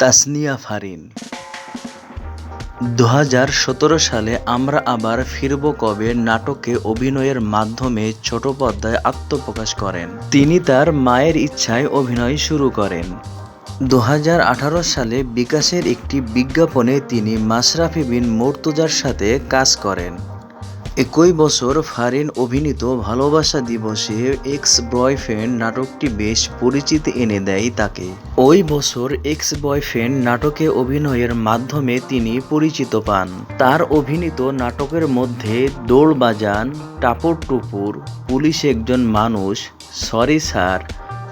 তাসনিয়া ফারিন 2017 সালে আমরা আবার ফিরব কবে নাটকে অভিনয়ের মাধ্যমে ছোট পর্দায় আত্মপ্রকাশ করেন। তিনি তার মায়ের ইচ্ছায় অভিনয় শুরু করেন। 2018 সালে বিকাশের একটি বিজ্ঞাপনে তিনি মাশরাফি বিন মুর্তজার সাথে কাজ করেন। একই বছর ফারিন অভিনীত ভালোবাসা দিবসে এক্স বয়ফ্রেন্ড নাটকটি বেশ পরিচিতি এনে দেয় তাকে। ওই বছর এক্স বয়ফ্রেন্ড নাটকে অভিনয়ের মাধ্যমে তিনি পরিচিত পান। তার অভিনীত নাটকের মধ্যে দৌড়বাজান, টাপুর টুপুর, পুলিশ একজন মানুষ, সরি স্যার,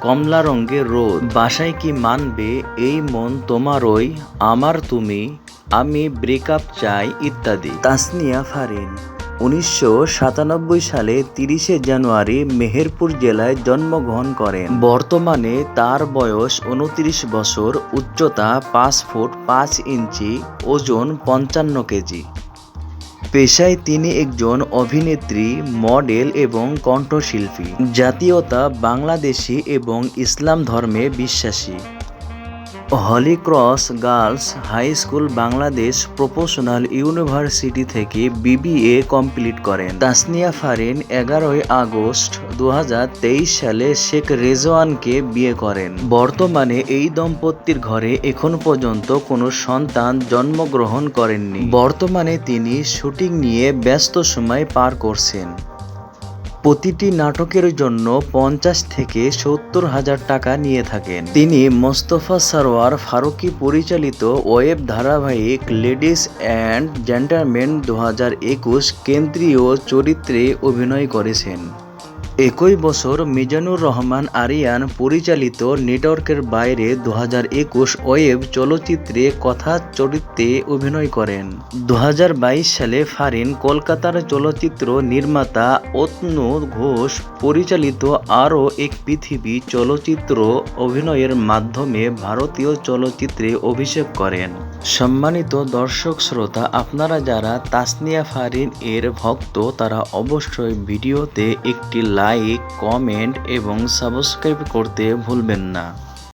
কমলা রঙের রোদ, বাসায় কি মানবে, এই মন তোমারই, আমার তুমি, আমি ব্রেকআপ চাই ইত্যাদি। তাসনিয়া ফারিন 1997 সালে 30 জানুয়ারি মেহেরপুর জেলায় জন্মগ্রহণ করেন। বর্তমানে তার বয়স 29 বছর, উচ্চতা 5 ফুট 5 ইঞ্চি, ওজন 55 কেজি। পেশায় তিনি একজন অভিনেত্রী, মডেল এবং কণ্ঠশিল্পী। জাতীয়তা বাংলাদেশি এবং ইসলাম ধর্মে বিশ্বাসী। Holy Cross Girls High School Bangladesh Professional University থেকে BBA কমপ্লিট করেন। তাসনিয়া ফারিন 11 আগস্ট 2023 সালে শেখ রেজওয়ানকে বিয়ে করেন। বর্তমানে এই দম্পতির ঘরে এখন পর্যন্ত কোনো সন্তান জন্মগ্রহণ করেননি। বর্তমানে তিনি শুটিং নিয়ে ব্যস্ত সময় পার করছেন। প্রতিটি নাটকের জন্য 50 থেকে 70 হাজার টাকা নিয়ে থাকেন। তিনি মোস্তফা সরওয়ার ফারুকী পরিচালিত ওয়েব ধারাবাহিক লেডিস অ্যান্ড জেন্টলম্যান 2021 কেন্দ্রীয় চরিত্রে অভিনয় করেছেন। একই বছর মিজানুর রহমান আরিয়ান পরিচালিত নেটওয়ার্কের বাইরে 2021 ওয়েব চলচ্চিত্রে কথা চরিত্রে অভিনয় করেন। 2022 সালে ফারিন কলকাতার চলচ্চিত্র নির্মাতা অতনু ঘোষ পরিচালিত আরও এক পৃথিবী চলচ্চিত্র অভিনয়ের মাধ্যমে ভারতীয় চলচ্চিত্রে অভিষেক করেন। সম্মানিত দর্শক শ্রোতা, আপনারা যারা তাসনিয়া ফারিন এর ভক্ত তারা অবশ্যই ভিডিওতে একটি লাইক, কমেন্ট এবং সাবস্ক্রাইব করতে ভুলবেন না।